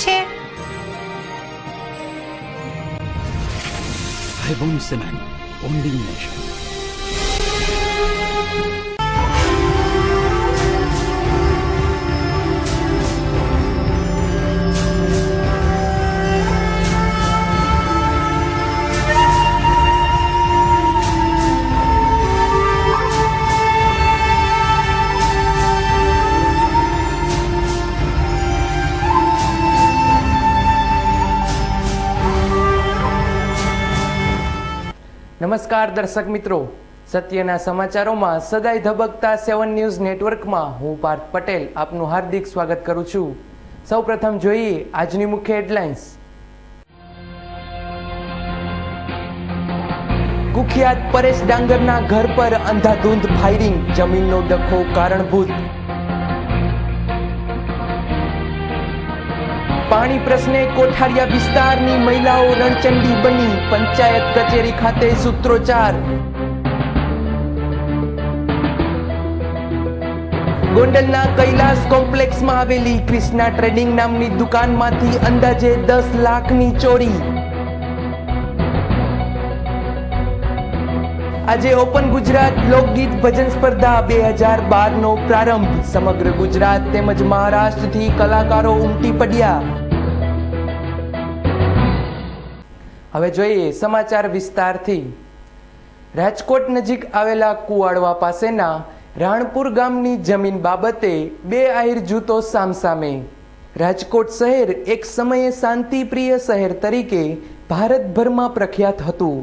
છે? Ibon Cement, only nation. નમસ્કાર દર્શક મિત્રો, સત્યના સમાચારોમાં સદાય ધબકતા 7 ન્યૂઝ નેટવર્કમાં હું પાર્થ પટેલ આપનું હાર્દિક સ્વાગત કરું છું. સૌપ્રથમ જોઈએ આજની મુખ્ય હેડલાઇન્સ. કુખ્યાત પરેશ ડાંગરના ઘર પર અંધાધૂંધ ફાયરિંગ, જમીનનો ડખો કારણભૂત. પાણી પ્રશ્ને કોઠારિયા વિસ્તારની મહિલાઓ રણચંડી બની, પંચાયત કચેરી ખાતે સૂત્રોચ્ચાર. ગોંડલના કૈલાસ કોમ્પ્લેક્સમાં આવેલી ક્રિષ્ના ટ્રેડિંગ નામની દુકાનમાંથી અંદાજે 10 લાખની ચોરી. આજે ઓપન ગુજરાત લોકગીત ભજન સ્પર્ધા 2012નો પ્રારંભ. સમગ્ર ગુજરાત તેમજ મહારાષ્ટ્રથી કલાકારો ઉમટી પડ્યા. હવે જોઈએ સમાચાર વિસ્તારથી. રાજકોટ નજીક આવેલા કુવાડવા પાસેના રાણપુર ગામની જમીન બાબતે બે આહિર જૂથો સામસામે. રાજકોટ શહેર એક સમયે શાંતિપ્રિય શહેર તરીકે ભારતભરમાં પ્રખ્યાત હતું,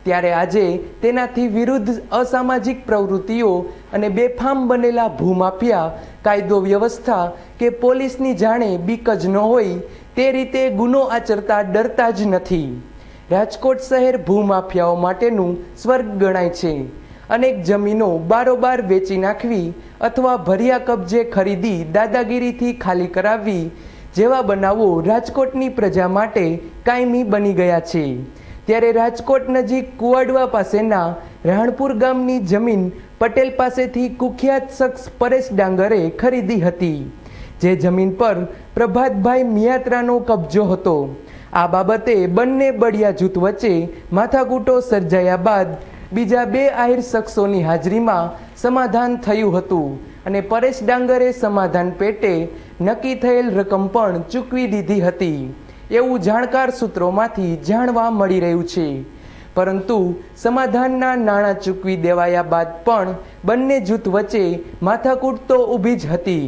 ત્યારે આજે તેનાથી વિરુદ્ધ અસામાજિક પ્રવૃત્તિઓ અને બેફામ બનેલા ભૂમાફિયા કાયદો વ્યવસ્થા કે પોલીસની જાણે બીક જ ન હોય તે રીતે ગુનો આચરતા ડરતા જ નથી. રાજકોટ શહેર ભૂમાફિયાઓ માટેનું સ્વર્ગ ગણાય છે. અનેક જમીનો બારોબાર વેચી નાખવી અથવા ભર્યા કબજે ખરીદી દાદાગીરીથી ખાલી કરાવવી જેવા બનાવો રાજકોટની પ્રજા માટે કાયમી બની ગયા છે. ત્યારે રાજકોટ નજીક કુવાડવા પાસેના રાણપુર ગામની જમીન પટેલ પાસેથી કુખ્યાત શખ્સ પરેશ ડાંગરે ખરીદી હતી, જે જમીન પર પ્રભાતભાઈ મિયાત્રાનો કબજો હતો. આ બાબતે બંને બળિયા જૂથ વચ્ચે માથાકૂટો સર્જાયા બાદ બીજા બે આહિર શખ્સોની હાજરીમાં સમાધાન થયું હતું અને પરેશ ડાંગરે સમાધાન પેટે નક્કી થયેલ રકમ પણ ચૂકવી દીધી હતી એવું જાણકાર સૂત્રોમાંથી જાણવા મળી રહ્યું છે. પરંતુ સમાધાનના નાણાં ચૂકવી દેવાયા બાદ પણ બંને જૂથ વચ્ચે માથાકૂટ તો ઊભી જ હતી.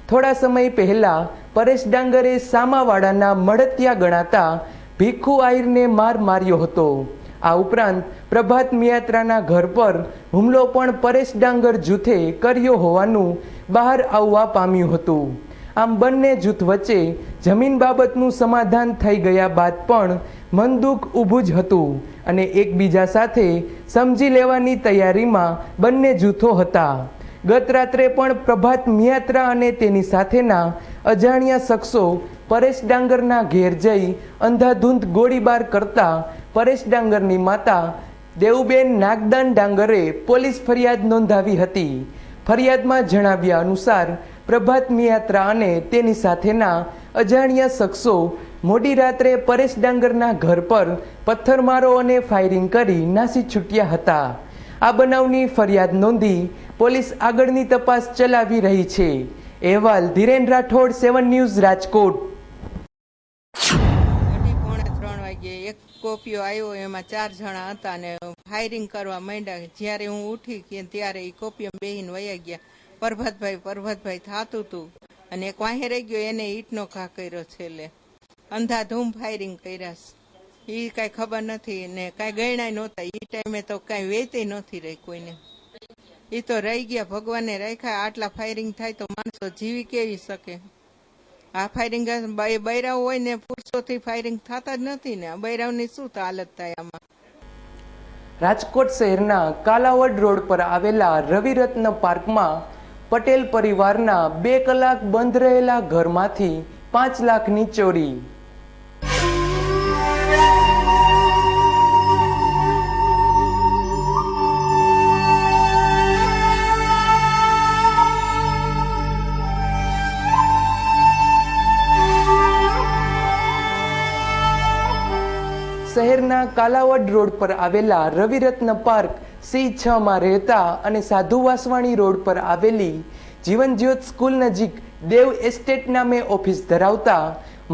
થોડા સમય પહેલા પરેશ ડાંગરે સામાવાડાના મળતિયા ગણાતા ભીખુ આહિરને માર્યો હતો. આ ઉપરાંત પ્રભાત મિયાત્રાના ઘર પર હુમલો પણ પરેશ ડાંગર જૂથે કર્યો હોવાનું બહાર આવવા પામ્યું હતું. આમ બંને જૂથ વચ્ચે જમીન બાબતનું સમાધાન થઈ ગયા બાદ પણ મનદુખ ઊભું જ હતું અને એકબીજા સાથે સમજી લેવાની તૈયારીમાં બંને જૂથો હતા. ગત રાત્રે પણ પ્રભાત મિયાત્રા અને તેની સાથેના અજાણ્યા શખ્સો પરેશ ડાંગરના ઘેર જઈ અંધાધૂંધ ગોળીબાર કરતા પરેશ ડાંગરની માતા દેવુબેન નાગદાન ડાંગરે પોલીસ ફરિયાદ નોંધાવી હતી. ફરિયાદમાં જણાવ્યા અનુસાર પ્રભાત મિયાત્રા અને તેની સાથેના અજાણ્યા શખ્સો મોડી રાત્રે પરેશ ડાંગરના ઘર પર પથ્થરમારો અને ફાયરિંગ કરી નાસી છૂટ્યા હતા. આ બનાવની ફરિયાદ નોંધી પોલીસ આગળની તપાસ ચલાવી રહી છે. અહેવાલ ધીરેન રાઠોડ, 7 ન્યૂઝ, રાજકોટ. 3:30 વાગે એક કોપીઓ આવ્યો, એમાં 4 જણા હતા અને ફાયરિંગ કરવા માંડ્યા. જ્યારે હું ઉઠી કે ત્યારે એ કોપીઓ બેહીને વયા ગયા. પ્રભાતભાઈ થાતું હતું અને એક વાહે રહી ગયો, એને ઈટનો ઘા કર્યો છેલ્લે. અંધાધૂમ ફાયરિંગ કર્યા. એ કાંઈ ખબર નથી ને કાંઈ ગણાય નહોતા. એ ટાઈમે તો કાંઈ વેચી નથી રહી કોઈને. એ તો રહી ગયા, ભગવાને રાખ્યા. આટલા ફાયરિંગ થાય તો માણસો જીવી કેવી શકે? આ ફાયરિંગ બૈરાવ હોય ને પુરુષોથી ફાયરિંગ થતા જ નથી ને. બૈરાવની શું હાલત થાય આમાં? રાજકોટ શહેરના કાલાવડ રોડ પર આવેલા રવિરત્ન પાર્કમાં પટેલ પરિવારના 2 કલાક બંધ રહેલા ઘરમાંથી 5 લાખની ચોરી. શહેરના કાલાવડ રોડ પર આવેલા રવિરત્ન પાર્ક C6 માં રહેતા અને સાધુ વાસવાણી રોડ પર આવેલી જીવનજ્યોત સ્કૂલ નજીક દેવ એસ્ટેટ નામે ઓફિસ ધરાવતા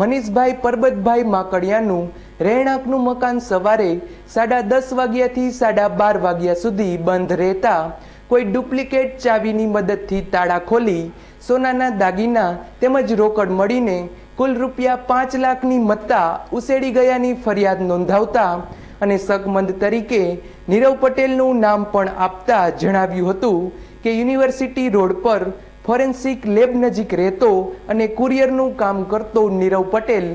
મનીષભાઈ પરબતભાઈ માકડિયાનું રહેણાંકનું મકાન સવારે 10:30 વાગ્યાથી 12:30 વાગ્યા સુધી બંધ રહેતા કોઈ ડુપ્લિકેટ ચાવીની મદદથી તાળા ખોલી સોનાના દાગીના તેમજ રોકડ મળીને કુલ રૂપિયા 5 લાખની મત્તા ઉસેડી ગયાની ફરિયાદ નોંધાવતા અને શકમંદ તરીકે નીરવ પટેલનું નામ પણ આપતા જણાવ્યું હતું કે યુનિવર્સિટી રોડ પર ફોરેન્સિક લેબ નજીક રહેતો અને કુરિયરનું કામ કરતો નીરવ પટેલ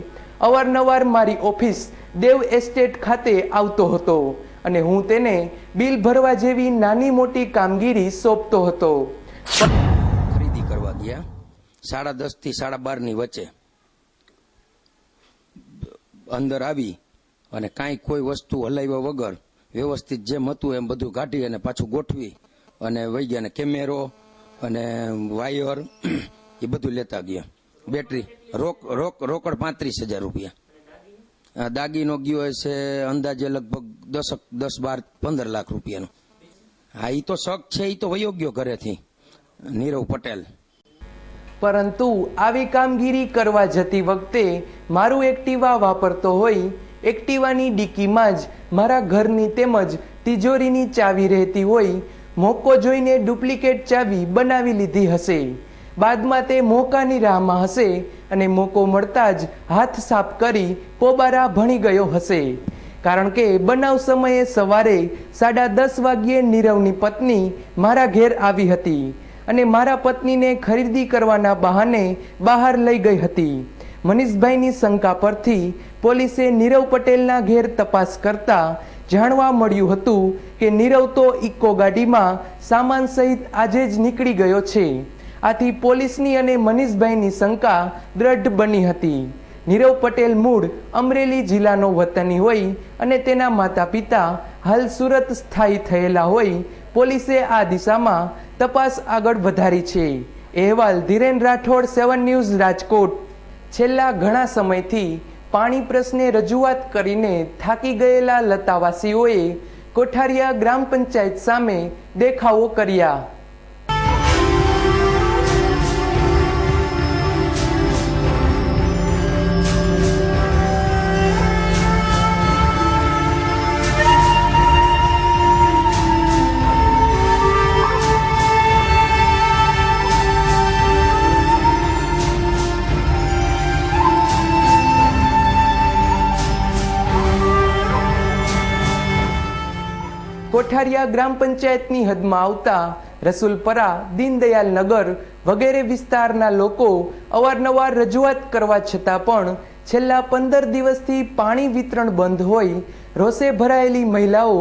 અવારનવાર મારી ઓફિસ દેવ એસ્ટેટ ખાતે આવતો હતો અને હું તેને બિલ ભરવા જેવી નાની મોટી કામગીરી સોંપતો હતો. ખરીદી કરવા ગયા 10:30 થી 12:30 ની વચ્ચે અંદર આવી અને કાંઈ કોઈ વસ્તુ હલાવ્યા વગર વ્યવસ્થિત જેમ હતું એમ બધું કાઢી અને પાછું ગોઠવી અને વહી ગયા. ને કેમેરો અને વાયર એ બધું લેતા ગયા. બેટરી રોકડ 35,000 રૂપિયા. દાગીનો ગયો છે અંદાજે લગભગ 10-12-15 લાખ રૂપિયાનો. હા, એ તો શક છે, એ તો વયો ગયો ઘરેથી નીરવ પટેલ. પરંતુ આવી કામગીરી કરવા જતી વખતે મારું એક્ટિવા વાપરતો હોય એક્ટિવાની ડીકીમાં જ મારા ઘરની તેમજ તિજોરીની ચાવી રહેતી હોય મોકો જોઈને ડુપ્લિકેટ ચાવી બનાવી લીધી હશે. બાદમાં તે મોકાની રાહમાં હશે અને મોકો મળતા જ હાથ સાફ કરી પોબારા ભણી ગયો હશે. કારણ કે બનાવ સમયે સવારે 10:30 વાગ્યે નીરવની પત્ની મારા ઘેર આવી હતી અને મારા પત્નીને ખરીદી કરવાના બહાને બહાર લઈ ગઈ હતી. મનીષભાઈની શંકા પરથી પોલીસે નીરવ પટેલના ઘેર તપાસ કરતા જાણવા મળ્યું હતું કે નીરવ તો ઇકો ગાડીમાં સામાન સહિત આજે જ નીકળી ગયો છે. આથી પોલીસની અને મનીષભાઈની શંકા દ્રઢ બની હતી. નીરવ પટેલ મૂળ અમરેલી જિલ્લાનો વતની હોય અને તેના માતા પિતા હાલ સુરત સ્થાયી થયેલા હોય પોલીસે આ દિશામાં તપાસ આગળ વધારી છે. અહેવાલ ધીરેન રાઠોડ, 7 ન્યૂઝ, રાજકોટ. છેલ્લા ઘણા સમયથી પાણી પ્રશ્ને રજૂઆત કરીને થાકી ગયેલા લતાવાસીઓએ કોઠારિયા ગ્રામ પંચાયત સામે દેખાવો કર્યા. કોઠારિયા ગ્રામ પંચાયતની હદમાં આવતા રસુલપરા, દીનદયાલ નગર વગેરે વિસ્તારના લોકો અવારનવાર રજૂઆત કરવા છતાં પણ છેલ્લા 15 દિવસથી પાણી વિતરણ બંધ હોય રોષે ભરાયેલી મહિલાઓ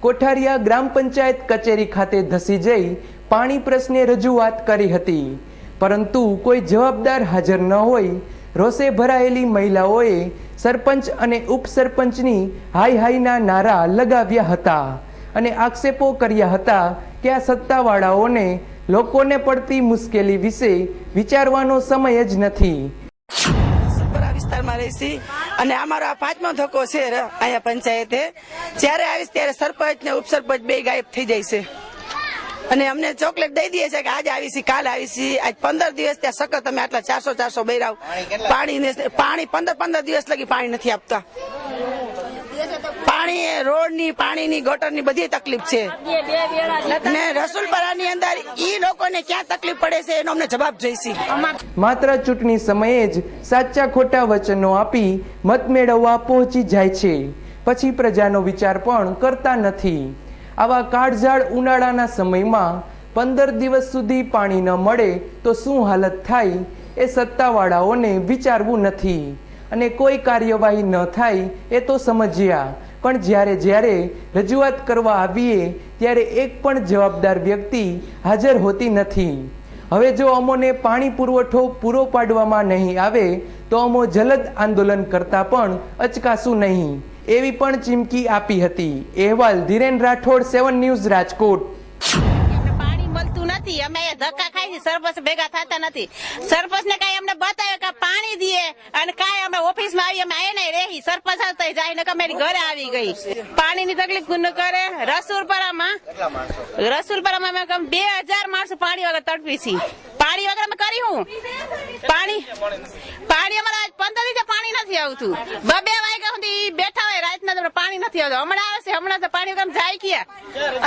કોઠારિયા ગ્રામ પંચાયત કચેરી ખાતે ધસી જઈ પાણી પ્રશ્ને રજૂઆત કરી હતી. પરંતુ કોઈ જવાબદાર હાજર ન હોય રોષે ભરાયેલી મહિલાઓએ સરપંચ અને ઉપસરપંચની હાય હાયના નારા લગાવ્યા હતા અને આક્ષેપો કર્યા હતા કે આ સત્તાવાળાઓને લોકોને પડતી મુશ્કેલી વિશે વિચારવાનો સમય જ નથી. વિસ્તારમાં રહીશી અને અમારો આ 5મો ધક્કો છે અહીંયા પંચાયતે. જ્યારે આવીશ ત્યારે સરપંચ ને ઉપસરપંચ બે ગાયબ થઈ જાય છે અને અમને ચોકલેટ દઈ દે છે કે આજે આવીશી, કાલ આવીશી. આજ 15 દિવસ ત્યાં સખત અમે આટલા 400 બૈરાવ પાણી 15 દિવસ લગી પાણી નથી આપતા. પાણી રોડની, પાણીની, ગટરની બધી તકલીફ છે ને રસુલપરાની અંદર ઈ લોકોને ક્યાં તકલીફ પડે છે એનો અમને જવાબ જોઈશે. માત્ર ચૂંટણી સમયે જ સાચા ખોટા વચનો આપી મત મેળવવા પહોંચી જાય છે, પછી પ્રજાનો વિચાર પણ કરતા નથી. આવા કાળઝાળ ઉનાળાના સમયમાં 15 દિવસ સુધી પાણી ન મળે તો શું હાલત થાય એ સત્તાવાળાઓને વિચારવું નથી અને કોઈ કાર્યવાહી ન થાય એ તો સમજ્યા, પણ જ્યારે રજૂઆત કરવા આવીએ ત્યારે એક પણ જવાબદાર વ્યક્તિ હાજર હોતી નથી. હવે જો અમોને પાણી પુરવઠો પૂરો પાડવામાં નહીં આવે તો અમો જલદ આંદોલન કરતા પણ અચકાશું નહીં એવી પણ ચીમકી આપી હતી. અહેવાલ ધીરેન રાઠોડ, 7 ન્યૂઝ, રાજકોટ. પાણી મળતું નથી, અમે ધક્કા ખાઈ સરપંચ ભેગા થતા નથી. સરપંચ ને કઈ અમને બતાવે કે પાણી દે અને કઈ અમે ઓફિસમાં આવી અમે એને રહી સરપંચ હતા જાય ને અમારી ઘરે આવી ગઈ પાણીની તકલીફ ન કરે રસુલપરામાં અમે 2000 માણસો પાણી વગર તડપી છીએ પાણી વગર અમે કરી હું પાણી અમારા આજ 15 દિવસે પાણી નથી આવતું 2 વાગ્યા સુધી બેઠા હોય રાતના પાણી નથી આવતું હમણાં આવે છે હમણાં તો પાણી વગર જાય ક્યાં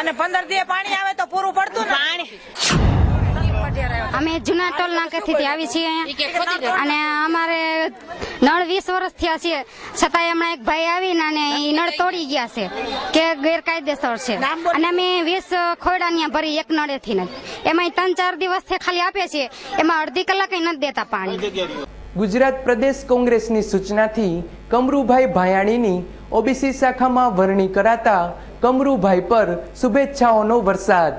અને 15 દિવસે પાણી આવે તો પૂરું પડતું ને પાણી અમે જૂના ટોલ નાકેથી આવી છીએ અહીંયા અને અમારે નળ 20 વર્ષ થયા છે છતાંય હમણાં એક ભાઈ આવીને અને એ નળ તોડી ગયા છે કે ગેરકાયદેસર છે અને અમે 20 ખોયડા ભરી એક નળેથી ને એમાં 3-4 દિવસથી ખાલી આપે છે એમાં અડધી કલાક નથી દેતા પાણી. ગુજરાત પ્રદેશ કોંગ્રેસની સૂચનાથી કમરુભાઈ ભાયાણીની ઓબીસી શાખામાં વરણી કરાતા કમરુભાઈ પર શુભેચ્છાઓનો વરસાદ.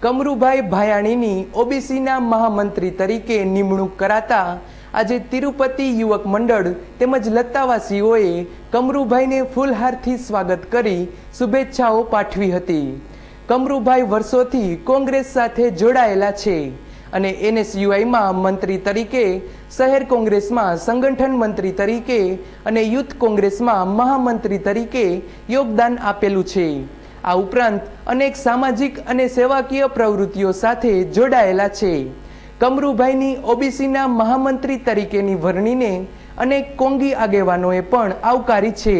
કમરુભાઈ ભાયાણીની ઓબીસીના મહામંત્રી તરીકે નિમણૂક કરાતા આજે તિરુપતિ યુવક મંડળ તેમજ લતાવાસીઓએ કમરુભાઈને ફૂલહારથી સ્વાગત કરી શુભેચ્છાઓ પાઠવી હતી. કમરુભાઈ વર્ષોથી કોંગ્રેસ સાથે જોડાયેલા છે અને એનએસયુઆઈમાં મંત્રી તરીકે, શહેર કોંગ્રેસમાં સંગઠન મંત્રી તરીકે અને યુથ કોંગ્રેસમાં મહામંત્રી તરીકે યોગદાન આપેલું છે. આ ઉપરાંત અનેક સામાજિક અને સેવાકીય પ્રવૃત્તિઓ સાથે જોડાયેલા છે. કમરુભાઈની ઓબીસીના મહામંત્રી તરીકેની વરણીને અનેક કોંગી આગેવાનોએ પણ આવકારી છે.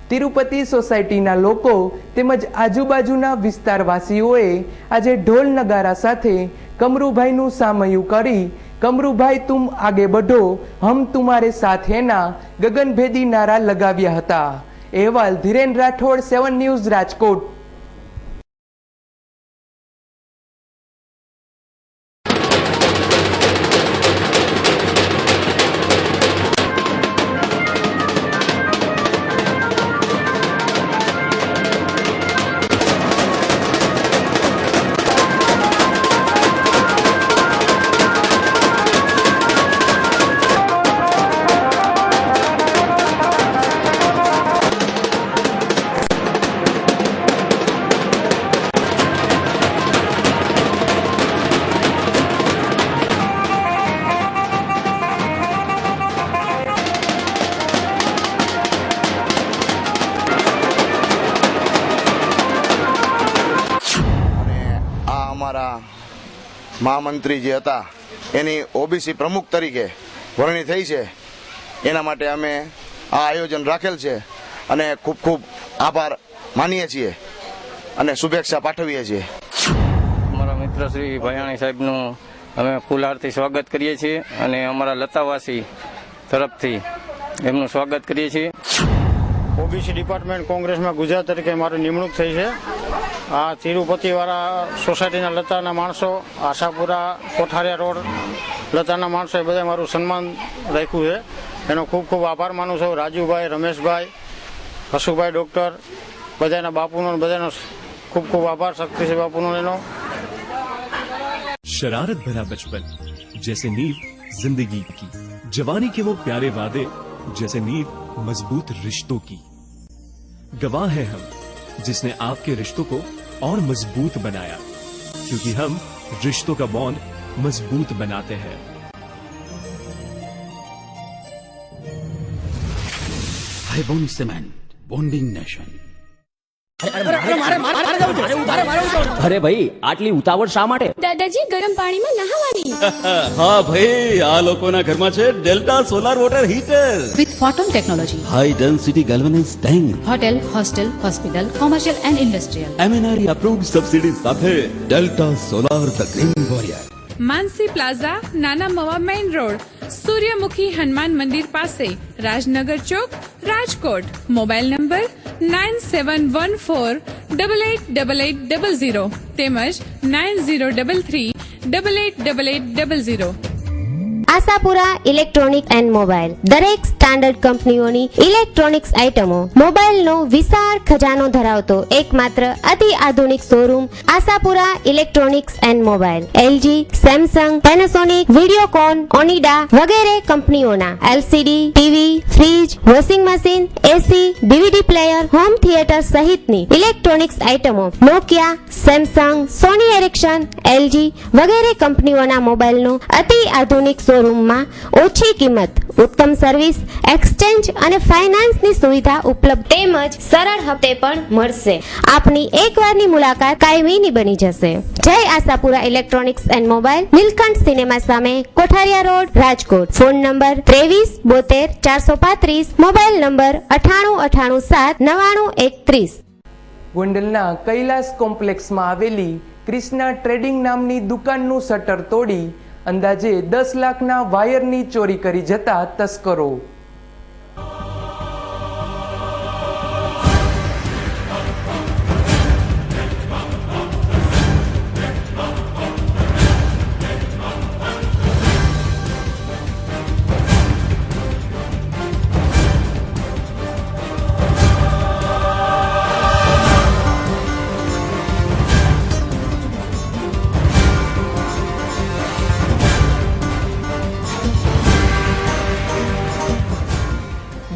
તિરુપતિ સોસાયટીના લોકો તેમજ આજુબાજુના વિસ્તારવાસીઓએ આજે ઢોલ નગારા સાથે કમરુભાઈનું સામયું કરી કમરુભાઈ તુમ આગે બઢો હમ તુમારે સાથ હેના ગગનભેદી નારા લગાવ્યા હતા. અહેવાલ ધીરેન રાઠોડ, 7 ન્યૂઝ, રાજકોટ. મહામંત્રી જે હતા એની ઓબીસી પ્રમુખ તરીકે વરણી થઈ છે એના માટે અમે આ આયોજન રાખેલ છે અને ખૂબ ખૂબ આભાર માનીએ છીએ અને શુભેચ્છા પાઠવીએ છીએ. અમારા મિત્ર શ્રી ભાયાણી સાહેબનું અમે ફૂલહારથી સ્વાગત કરીએ છીએ અને અમારા લતાવાસી તરફથી એમનું સ્વાગત કરીએ છીએ. ઓબીસી ડિપાર્ટમેન્ટ કોંગ્રેસમાં ગુજરાત તરીકે મારી નિમણૂક થઈ છે. આ તિરુપતિવાળા સોસાયટીના લતાના માણસો, આશાપુરા કોઠારિયા રોડ લતાના માણસો એ બધા મારું સન્માન રાખ્યું છે. એનો ખૂબ ખૂબ આભાર માનું છું. રાજુભાઈ, રમેશભાઈ, હસુભાઈ ડૉક્ટર, બધાના બાપુનો બધાનો ખૂબ ખૂબ આભાર. શક્તિસિંહ બાપુનો એનો. शरारत भरा बचपन जैसे नींव जिंदगी की, जवानी के वो प्यारे वादे जैसे नींव मजबूत रिश्तों की. गवाह है हम जिसने आपके रिश्तों को और मजबूत बनाया, क्योंकि हम रिश्तों का बॉन्ड मजबूत बनाते हैं. Highbone Cement, bonding nation. અરે ભાઈ આટલી ઉતાવળ શા માટે? દાદાજી ગરમ પાણીમાં નહાવાની. હા ભાઈ, આ લોકોના ઘરમાં છે Delta solar water heater with photon technology, high density galvanized tank, hotel, hostel, hospital, commercial and industrial, MNRE approved subsidy સાથે Delta solar the green warrior. Mansi plaza, Nana Mava main road, Suryamukhi Hanuman Mandir પાસે, રાજનગર ચોક, રાજકોટ. મોબાઈલ નંબર 9714888800 તેમજ 9033888800. આશાપુરા ઇલેક્ટ્રોનિક એન્ડ મોબાઈલ દરેક standard કંપનીઓની electronics આઇટમો, મોબાઈલનો વિશાળ ખજાનો ધરાવતો એકમાત્ર અતિ આધુનિક showroom Ashapura electronics and mobile. LG, Samsung, Panasonic, Videocon, Onida વગેરે કંપનીઓના LCD, TV, fridge, washing machine, AC, DVD player, home theatre સહિતની ઇલેક્ટ્રોનિક્સ આઇટમો, Nokia, Samsung, Sony Ericsson, LG વગેરે કંપનીઓના મોબાઈલનો અતિ આધુનિક શોરૂમ શોરૂમમાં ઓછી કિંમત, ઉત્તમ સર્વિસ, એક્સચેન્જ અને ફાઇનાન્સની સુવિધા ઉપલબ્ધ તેમજ સરળ હપ્તે પણ મળશે. આપની એકવારની મુલાકાત કાયમીની બની જશે. Jai Ashapura electronics and mobile, Nilkanth cinema સામે, Kothariya road, Rajkot. Phone number 23 72 435, mobile number 98 98 7 99 31. ગોંડલના કૈલાસ કોમ્પ્લેક્સમાં આવેલી ક્રિષ્ના ટ્રેડિંગ નામની દુકાનનું શટર તોડી અંદાજે 10 લાખના વાયરની ચોરી કરી જતા તસ્કરો.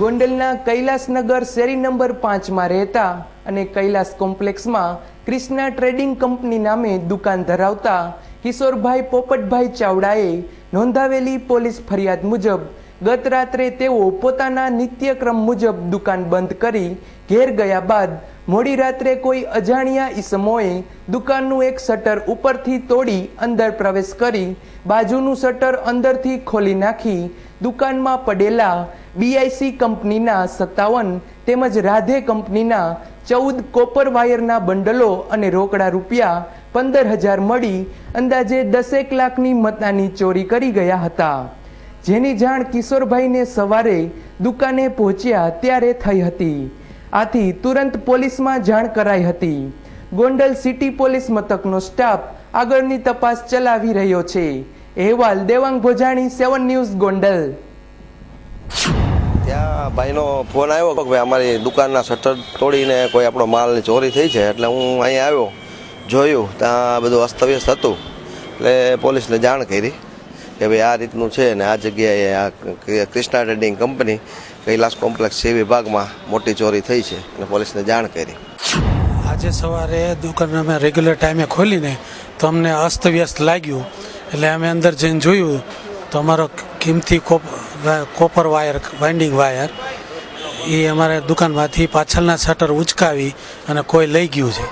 ગોંડલના કૈલાસનગર શેરી નંબર 5માં રહેતા અને કૈલાસ કોમ્પ્લેક્સમાં ક્રિષ્ના ટ્રેડિંગ કંપની નામે દુકાન ધરાવતા કિશોરભાઈ પોપટભાઈ ચાવડાએ નોંધાવેલી પોલીસ ફરિયાદ મુજબ ગત રાત્રે તેઓ પોતાના નિત્યક્રમ મુજબ દુકાન બંધ કરી ઘેર ગયા બાદ મોડી રાત્રે કોઈ અજાણ્યા ઈસમોએ દુકાનનું એક શટર ઉપરથી તોડી અંદર પ્રવેશ કરી બાજુનું શટર અંદરથી ખોલી નાખી દુકાનમાં પડેલા BIC કંપનીના 57 તેમજ રાધે કંપનીના 14 કોપર વાયરના બંડલો અને રોકડા રૂપિયા 15,000 મળી અંદાજે 10 લાખની મતાની ચોરી કરી ગયા હતા. જેની જાણ કિશોરભાઈને સવારે દુકાને પહોંચ્યા ત્યારે થઈ હતી. આથી તુરંત પોલીસમાં જાણ કરાઈ હતી. ગોંડલ સિટી પોલીસ મથકનો સ્ટાફ આગળની તપાસ ચલાવી રહ્યો છે. અહેવાલ દેવાંગ ભોજાણી, 7 ન્યૂઝ ગોંડલ. ત્યાં ભાઈનો ફોન આવ્યો કે ભાઈ અમારી દુકાનના શટર તોડીને કોઈ આપણો માલની ચોરી થઈ છે. એટલે હું અહીંયા આવ્યો, જોયું ત્યાં બધું અસ્તવ્યસ્ત હતું. એટલે પોલીસને જાણ કરી કે ભાઈ આ રીતનું છે ને આ જગ્યાએ આ Krishna trading company Kailash complex C વિભાગમાં મોટી ચોરી થઈ છે અને પોલીસને જાણ કરી. આજે સવારે દુકાન અમે રેગ્યુલર ટાઈમે ખોલીને તો અમને અસ્તવ્યસ્ત લાગ્યું. એટલે અમે અંદર જઈને જોયું તો અમારો કિંમતી કોપર વાયર, વાઇન્ડિંગ વાયર, એ અમારે દુકાનમાંથી પાછળના શટર ઉચકાવી અને કોઈ લઈ ગયું છે.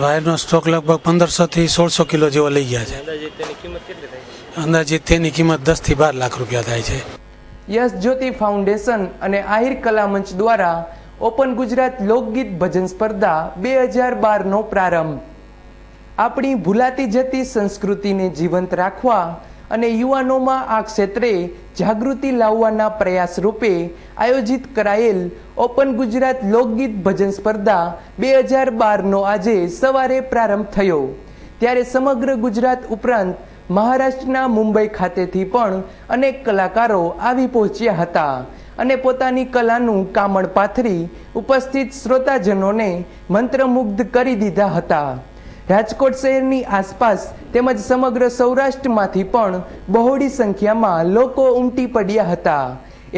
વાયરનો સ્ટોક લગભગ 1500 થી 1600 કિલો જેવો લઈ ગયા છે. અંદાજિત તેની કિંમત 10 થી 12 લાખ રૂપિયા થાય છે. યશ જ્યોતિ ફાઉન્ડેશન અને આહિર કલામંચ દ્વારા ઓપન ગુજરાત લોકગીત ભજન સ્પર્ધા 2012નો પ્રારંભ. આપણી ભૂલાતી જતી સંસ્કૃતિને જીવંત રાખવા અને યુવાનોમાં આ ક્ષેત્રે જાગૃતિ લાવવાના પ્રયાસ રૂપે આયોજિત કરાયેલ ઓપન ગુજરાત લોકગીત ભજન સ્પર્ધા 2012નો આજે સવારે પ્રારંભ થયો. ત્યારે સમગ્ર ગુજરાત ઉપરાંત મહારાષ્ટ્રના મુંબઈ ખાતેથી પણ અનેક કલાકારો આવી પહોંચ્યા હતા અને પોતાની કલાનું કામણ પાથરી ઉપસ્થિત શ્રોતાજનોને મંત્રમુગ્ધ કરી દીધા હતા. રાજકોટ શહેરની આસપાસ તેમજ સમગ્ર સૌરાષ્ટ્રમાંથી પણ બહોળી સંખ્યામાં લોકો ઉમટી પડ્યા હતા.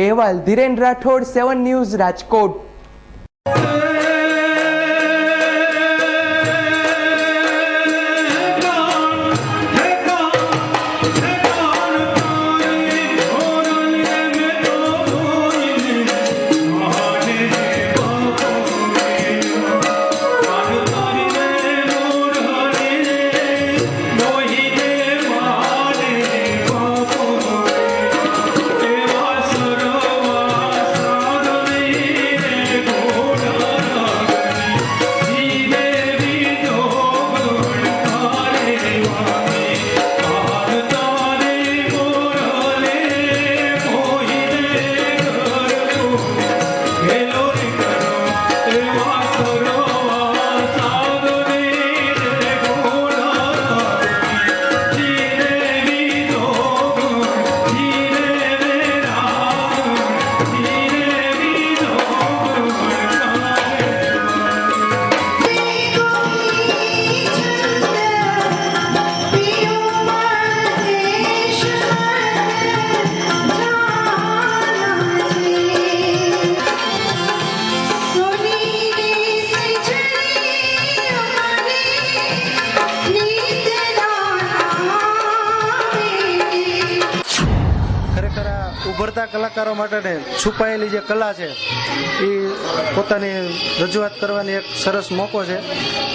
અહેવાલ ધીરેન રાઠોડ, 7 ન્યૂઝ રાજકોટ. ખરેખર આ ઉભરતા કલાકારો માટે છુપાયેલી જે કલા છે એ પોતાની રજૂઆત કરવાની એક સરસ મોકો છે.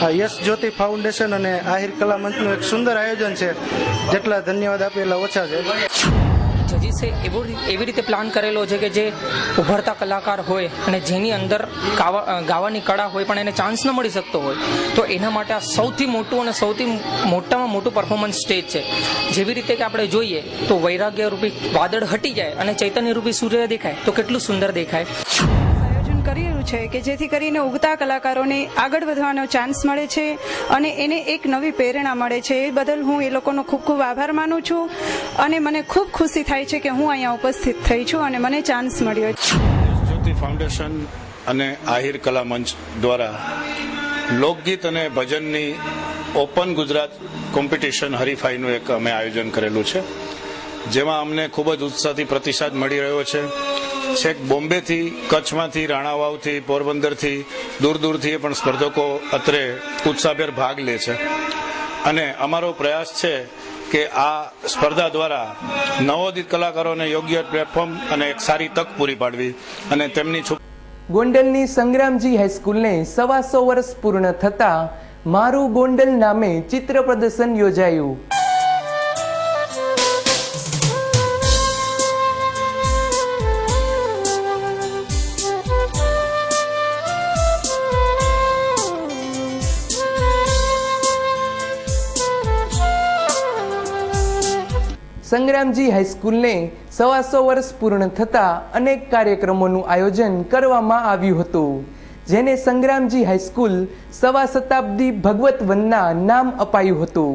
આ યશ જ્યોતિ ફાઉન્ડેશન અને આહિર કલા મંચનું એક સુંદર આયોજન છે. જેટલા ધન્યવાદ આપે એટલા ઓછા છે. જજીસે એવી રીતે પ્લાન કરેલો છે કે જે ઉભરતા કલાકાર હોય અને જેની અંદર ગાવાની કળા હોય પણ એને ચાન્સ ન મળી શકતો હોય તો એના માટે આ સૌથી મોટું અને સૌથી મોટામાં મોટું પરફોર્મન્સ સ્ટેજ છે. જેવી રીતે કે આપણે જોઈએ તો વૈરાગ્ય રૂપી વાદળ હટી જાય અને ચૈતન્ય રૂપી સૂર્ય દેખાય તો કેટલું સુંદર દેખાય. કર્યું છે કે જેથી કરીને ઉગતા કલાકારોને આગળ વધવાનો ચાન્સ મળે છે અને એને એક નવી પ્રેરણા મળે છે. એ બદલ હું એ લોકોનો ખૂબ ખૂબ આભાર માનું છું અને મને ખૂબ ખુશી થાય છે કે હું અહીંયા ઉપસ્થિત થઈ છું અને મને ચાન્સ મળ્યો છે. જ્યોતિ ફાઉન્ડેશન અને આહિર કલા મંચ દ્વારા લોકગીત અને ભજનની ઓપન ગુજરાત કોમ્પિટિશન હરીફાઈનું એક અમે આયોજન કરેલું છે, જેમાં અમને ખૂબ જ ઉત્સાહથી પ્રતિસાદ મળી રહ્યો છે. છેક બોમ્બેથી, કચ્છમાંથી, રાણાવાવથી, પોરબંદરથી, દૂર દૂરથી પણ સ્પર્ધકો અત્રે ઉત્સાહભેર ભાગ લે છે અને અમારો પ્રયાસ છે કે આ સ્પર્ધા દ્વારા નવોદિત કલાકારોને યોગ્ય પ્લેટફોર્મ અને એક સારી તક પૂરી પાડવી અને તેમની ગોંડલની સંગ્રામજી હાઈસ્કૂલને 125 વર્ષ પૂર્ણ થતા મારું ગોંડલ નામે ચિત્ર પ્રદર્શન યોજાયું. સંગ્રામજી હાઈસ્કૂલને 125 વર્ષ પૂર્ણ થતા અનેક કાર્યક્રમોનું આયોજન કરવામાં આવ્યું હતું, જેને સંગ્રામજી હાઈસ્કૂલ સવા શતાબ્દી ભગવત વનના નામ અપાયું હતું.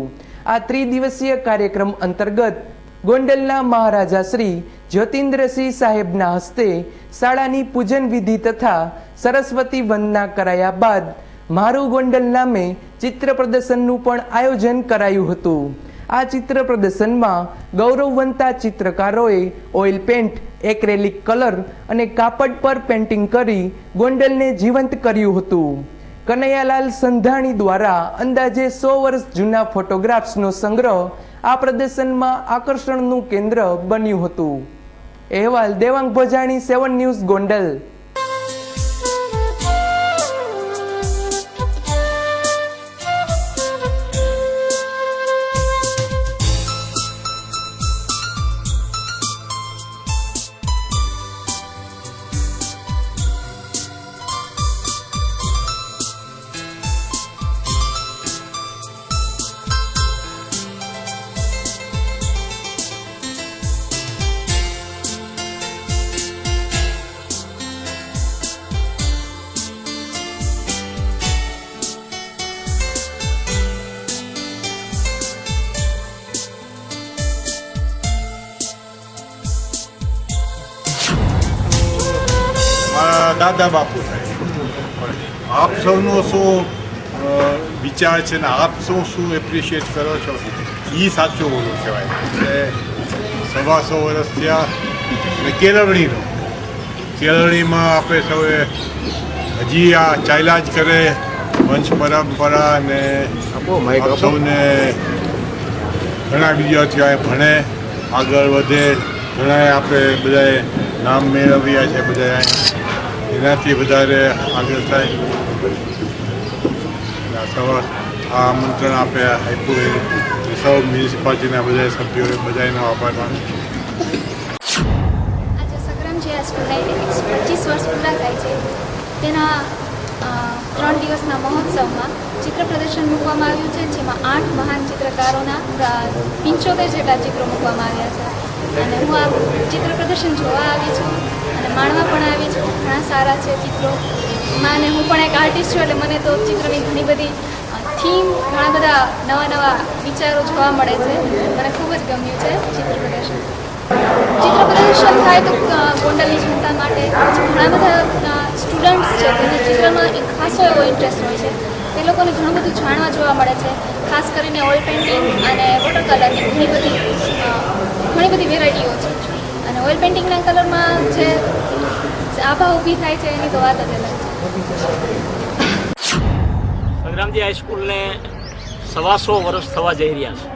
આ ત્રિદિવસીય કાર્યક્રમ અંતર્ગત ગોંડલના મહારાજા શ્રી જ્યોતિન્દ્રસિંહ સાહેબના હસ્તે શાળાની પૂજન વિધિ તથા સરસ્વતી વંદના કરાયા બાદ મારું ગોંડલ નામે ચિત્ર પ્રદર્શનનું પણ આયોજન કરાયું હતું. આ ચિત્ર પ્રદર્શનમાં ગૌરવવંતા ચિત્રકારોએ ઓઇલ પેન્ટ, એક્રેલિક કલર અને કાપડ પર પેન્ટિંગ કરી ગોંડલને જીવંત કર્યું હતું. કનૈયાલાલ સંધાણી દ્વારા અંદાજે 100 વર્ષ જૂના ફોટોગ્રાફ્સનો સંગ્રહ આ પ્રદર્શનમાં આકર્ષણનું કેન્દ્ર બન્યું હતું. અહેવાલ દેવાંગ ભોજાણી, 7 ન્યૂઝ, ગોંડલ. દાદા બાપુ થાય. આપ સૌનો શું વિચાર છે ને આપ શું એપ્રિશિએટ કરો છો એ સાચું બોલું કહેવાય. એટલે 125 વર્ષ થયા અને કેળવણીમાં આપણે સૌએ હજી આ ચાલ્યા જ કરે વંશ પરંપરા અને આપ સૌને ઘણા વિદ્યાર્થીઓ ભણે, આગળ વધે, ઘણા આપણે બધાએ નામ મેળવ્યા છે, બધા એનાથી વધારે આગળ થાય. આ આમંત્રણ આપે આપ્યું એ સૌ મ્યુનિસિપાલિટીના બધા સભ્યોએ બધાનો આભાર માનું. આજે સંગ્રામજી હાઈસ્કૂલને 25 વર્ષ પૂરા થાય છે. તેના 3 દિવસના મહોત્સવમાં ચિત્ર પ્રદર્શન મૂકવામાં આવ્યું છે, જેમાં 8 મહાન ચિત્રકારોના 75 જેટલા ચિત્રો મૂકવામાં આવ્યા છે. અને હું આ ચિત્ર પ્રદર્શન જોવા આવી છું અને માણવા પણ આવી છું. ઘણા સારા છે ચિત્રો. અને હું પણ એક આર્ટિસ્ટ છું એટલે મને તો ચિત્રની ઘણી બધી થીમ, ઘણા બધા નવા વિચારો જોવા મળે છે. મને ખૂબ જ ગમ્યું છે ચિત્ર પ્રદર્શન. ચિત્ર પ્રદર્શન થાય તો ગોંડલની જનતા માટે ઘણા બધા સ્ટુડન્ટ્સ છે જેને ચિત્રમાં એક ખાસો એવો ઇન્ટરેસ્ટ હોય છે. તે લોકોને ઘણું બધું જાણવા જોવા મળે છે. ખાસ કરીને ઓઇલ પેઇન્ટિંગ અને વોટર કલરની ઘણી બધી વેરાયટીઓ છે. અને ઓઇલ પેઇન્ટિંગના કલરમાં જે આભા ઊભી થાય છે એની તો વાત જ અલગ છે. સંગ્રામજી હાઈસ્કૂલને 125 વર્ષ થવા જઈ રહ્યા છે.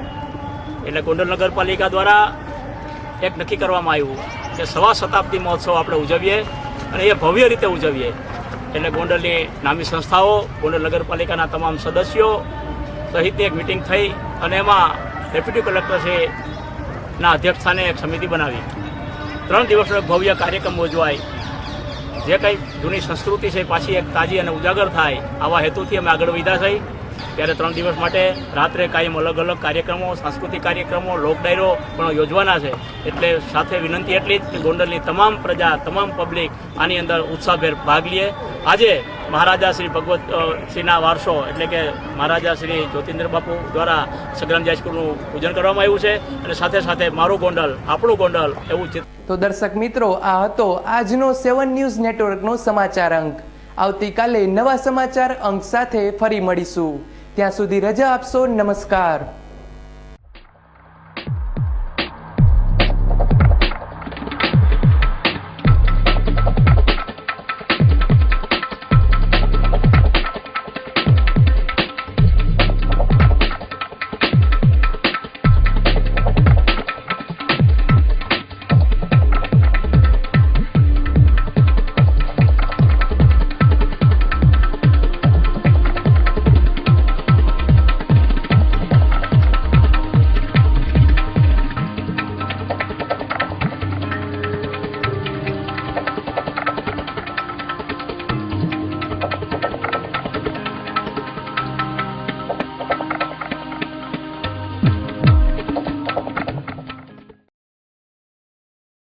એટલે ગોંડલ નગરપાલિકા દ્વારા એક નક્કી કરવામાં આવ્યું કે સવા શતાબ્દી મહોત્સવ આપણે ઉજવીએ અને એ ભવ્ય રીતે ઉજવીએ. એટલે ગોંડલની નામી સંસ્થાઓ, ગોંડલ નગરપાલિકાના તમામ સદસ્યો સહિતની એક મિટિંગ થઈ અને એમાં ડેપ્યુટી કલેક્ટરશ્રીના અધ્યક્ષસ્થાને એક સમિતિ બનાવી. 3 દિવસનો ભવ્ય કાર્યક્રમ યોજવાય. જે કંઈ જૂની સંસ્કૃતિ છે પાછી એક તાજી અને ઉજાગર થાય આવા હેતુથી અમે આગળ વધ્યા થઈ. ત્યારે 3 દિવસ માટે રાત્રે કાયમ અલગ અલગ કાર્યક્રમો, સાંસ્કૃતિક કાર્યક્રમો, લોક ડાયરો પણ યોજવાના છે. એટલે સાથે વિનંતી એટલી જ કે ગોંડલની તમામ પ્રજા, તમામ પબ્લિક આની અંદર ઉત્સાહભેર ભાગ લે. આજે મહારાજા શ્રી ભગવતસિંહના વારસો એટલે કે મહારાજા શ્રી જ્યોતિન્દ્ર બાપુ દ્વારા સગ્રામજી હાઈસ્કૂલનું પૂજન કરવામાં આવ્યું છે અને સાથે સાથે મારું ગોંડલ, આપણું ગોંડલ એવું ચિત્ર. તો દર્શક મિત્રો, આ હતો આજનો 7 ન્યૂઝ નેટવર્કનો સમાચાર અંક. આવતીકાલે નવા સમાચાર અંક સાથે ફરી મળીશું. ત્યાં સુધી રજા આપશો. નમસ્કાર.